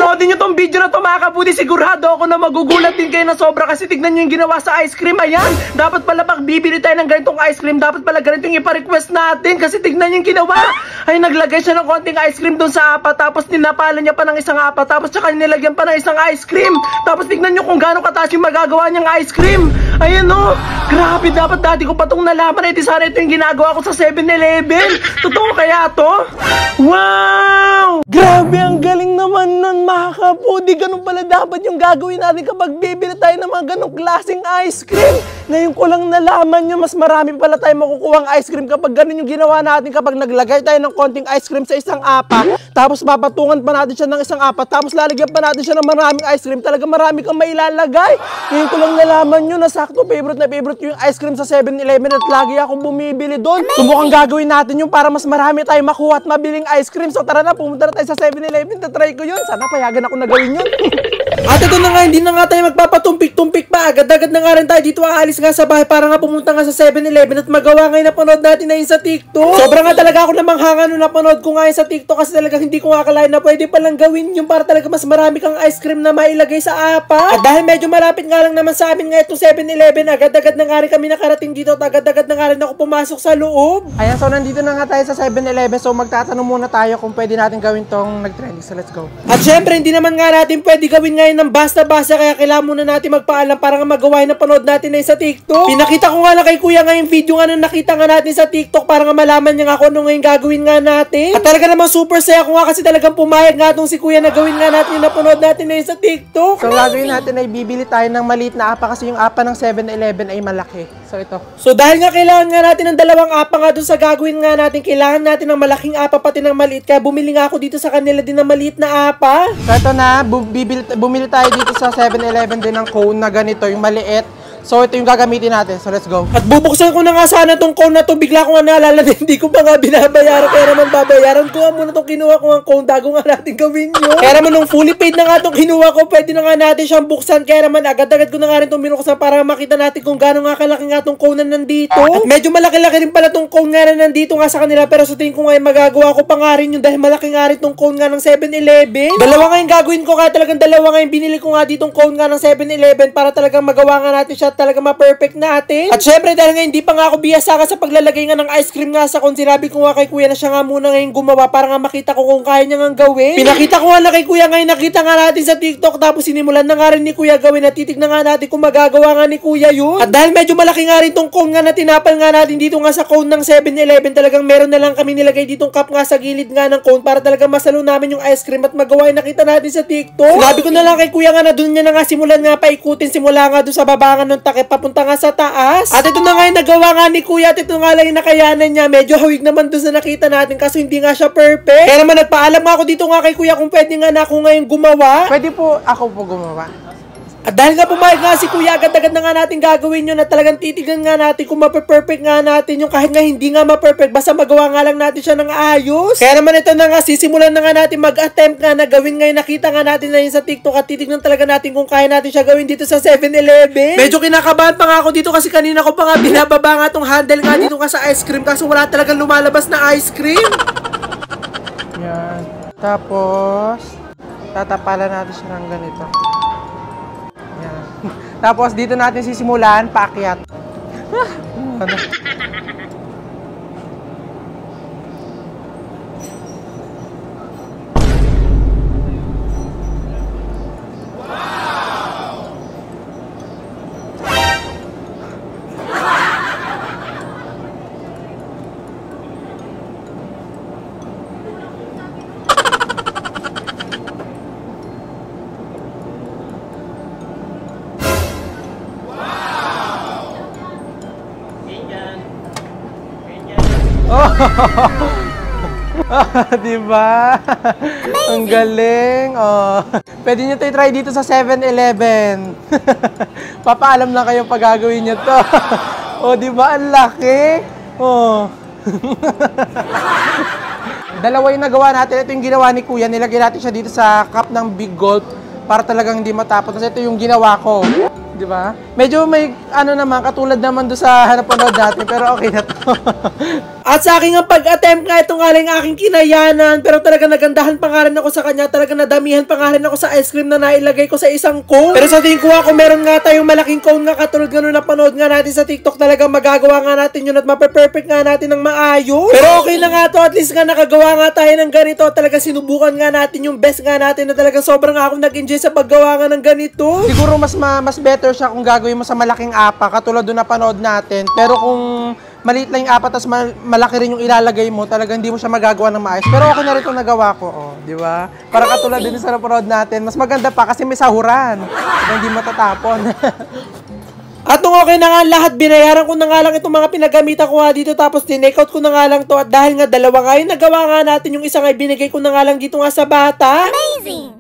Panoodin nyo tong video na to mga kaputi. Sigurado ako na magugulat din kayo na sobra kasi tignan nyo yung ginawa sa ice cream. Ayan, dapat pala pag bibili tayo ng ganitong ice cream, dapat pala ganito yung ipa-request natin kasi tignan nyo yung ginawa. Ay, naglagay siya ng konting ice cream dun sa apat, tapos tinapala niya pa ng isang apat, tapos tsaka nilagyan pa ng isang ice cream. Tapos tignan nyo kung gaano kataas yung magagawa niyang ice cream. Ayan o, grabe, dapat dati ko pa itong nalaman. Ito sana ito yung ginagawa ko sa 7-Eleven. Totoo kaya to? Wow! Grabe, ang galing naman nun mga kaputi. Ganun pala dapat yung gagawin natin kapag bibili tayo ng mga ganong klaseng ice cream. Ngayon ko lang nalaman nyo, mas marami pala tayo makukuha ang ice cream kapag ganun yung ginawa natin. Kapag naglagay tayo ng konting ice cream sa isang apat, tapos papatungan pa natin siya ng isang apat, tapos lalagyan pa natin siya ng maraming ice cream, talaga marami kang mailalagay. Ngayon ko lang nalaman nyo na sakto favorite na favorite yung ice cream sa 7-Eleven at lagi akong bumibili doon. Subukan gagawin natin yung para mas marami tayo makuha at mabiling ice cream. So tara na, pumunta na tayo sa 7-Eleven, tatry ko yun. Sana payagan ako na gawin yun. At ito na nga, hindi na nga tayo magpapatumpik-tumpik pa. Agad-agad na nga rin tayo dito aalis nga sa bahay para nga pumunta nga sa 7-Eleven at magawa ngayon na panood natin na yun sa TikTok. Sobra nga talaga ako namanghanga nung napanood ko nga yun sa TikTok kasi talaga hindi ko nga akalain na pwede palang gawin yung para talaga mas marami kang ice cream na mailagay sa apat. At dahil medyo malapit nga lang naman sa amin nga itong 7-Eleven, agad-agad na nga rin kami nakarating dito at agad-agad na nga rin ako pumasok sa loob. Ayan, so nandito na nga tayo sa 7-Eleven. So magtatanong muna tayo kung pwede natin gawin tong nag-trending. So let's go. At syempre, hindi naman nga natin pwede gawin ngayon ng basta-basta kaya kailangan muna natin magpaalam para nga magawa na panood natin na sa TikTok. Pinakita ko nga lang kay kuya nga yung video nga na nakita nga natin sa TikTok para nga malaman niya nga kung ano ngayon gagawin nga natin. At talaga namang super saya ko nga kasi talagang pumayag nga itong si kuya na gawin nga natin yung napanood natin na sa TikTok. So gagawin natin ay bibili tayo ng maliit na apa kasi yung apa ng 7-Eleven ay malaki. So ito. So dahil nga kailangan nga natin ng dalawang apa nga dun sa gagawin nga natin, kailangan natin ng malaking apa pati ng maliit. Kaya bumili nga ako dito sa kanila din ng maliit na apa. So ito na, bumili tayo dito sa 7-Eleven din ng cone na ganito, yung maliit. So ito yung gagamitin natin. So let's go. At bubuksan ko na nga sana tong cone na to. Bigla ko nga naalala na hindi ko pa nga binabayaran. Kaya naman babayaran ko nga muna tong kinuha ko ang cone bago nga natin gawin yun. Kaya naman nung fully paid na nga tong kinuha ko, pwede na nga natin siyang buksan. Kaya naman agad-agad ko na nga rin tong binuksan para makita natin kung gaano nga kalaki nga tong cone na nandito. At medyo malaki-laki rin pala tong cone nga na nandito nga sa kanila. Pero sa tingin ko nga magagawa ko pa nga rin yun dahil malaki nga rin tong cone nga ng 7-Eleven. Dalawa nga yung gagawin ko, kaya talagang dalawa nga yung binili ko nga ditong cone nga ng 7-Eleven para talagang magawa nga natin siya talaga ma-perfect natin. At syempre dahil nga hindi pa nga ako biyasa ka sa paglalagay nga ng ice cream nga sa cone, sinabi ko nga kay kuya na siya nga muna ngayon gumawa para nga makita ko kung kaya niya nga gawin. Pinakita ko nga na kay kuya ngayon, nakita nga natin sa TikTok, tapos sinimulan na nga rin ni kuya gawin at titignan nga natin kung magagawa nga ni kuya yun. At dahil medyo malaki nga rin tong cone nga na tinapal nga natin dito nga sa cone ng 7-Eleven, talagang meron na lang kami nilagay ditong cup nga sa gilid nga ng cone para talaga masalo namin yung ice cream at magawa yung nakita natin sa TikTok. Sinabi ko na lang kay kuya nga na doon niya na nga simulan nga paikutin, simula nga doon sa baba nga ng takip papunta nga sa taas. At ito na nga yung nagawa nga ni kuya at ito nga lang yung nakayanan niya. Medyo hawig naman doon sa nakita natin kasi hindi nga siya perfect. Kaya naman nagpaalam nga ako dito nga kay kuya kung pwede nga na ako ngayon gumawa. Pwede po ako po gumawa. At dahil nga pumayag nga si kuya, agad-agad na nga natin gagawin yun at talagang titignan nga natin kung mape-perfect nga natin yung kahit nga hindi nga ma-perfect, basta magawa nga lang natin siya ng ayos. Kaya naman ito na nga, sisimulan na nga natin mag-attempt nga na gawin ngayon. Nakita nga natin na yun sa TikTok at titignan talaga natin kung kaya natin siya gawin dito sa 7-Eleven. Medyo kinakabahan pa nga ako dito kasi kanina ko pa nga binababa nga tong handle nga dito nga sa ice cream kasi wala talagang lumalabas na ice cream. Yan. Tapos, tatapalan natin siya ng ganito. Tapos dito natin sisimulan, paakyat. Diba? Ang galing. Oh. Pwede nyo tayo try dito sa 7-Eleven. Papaalam lang kayo pag gagawin nyo to. Oh, diba? Ang laki. Oh. Dalawa yung nagawa natin. Ito yung ginawa ni kuya. Nilagay natin siya dito sa cup ng Big Gulp para talagang hindi matapos. Kasi ito yung ginawa ko. Di ba? Medyo may ano naman, katulad naman doon sa napanood natin, pero okay na to. At sa aking ang pag-attempt nga, ito nga lang aking kinayanan, pero talaga nagandahan pa nga rin ako sa kanya, talaga nadamihan pa nga rin ako sa ice cream na nailagay ko sa isang cone. Pero sa tingin ko ako, meron nga tayong malaking cone nga katulad nga nung napanood nga natin sa TikTok, talaga magagawa nga natin yun at mape-perfect nga natin ng maayos. Pero okay na nga to, at least nga nakagawa nga tayo ng ganito, talaga sinubukan nga natin yung best nga natin na talaga sobrang nga akong nag-enjoy sa paggawa nga ng ganito. Siguro mas better siya kung gagawin mo sa malaking apa, katulad doon napanood natin. Pero kung maliit lang yung apa, tas malaki rin yung ilalagay mo, talaga hindi mo siya magagawa ng maayos. Pero okay na rin itong nagawa ko, oh, di ba? Para katulad din sa napanood natin, mas maganda pa kasi may sahuran. Kaya hindi matatapon. At nung okay na nga lahat, binayaran ko na nga lang itong mga pinagamitan ko nga dito, tapos tinake out ko na nga lang to. At dahil nga dalawa nga yung nagawa nga natin, yung isa nga binigay ko na nga lang dito nga sa bata. Amazing!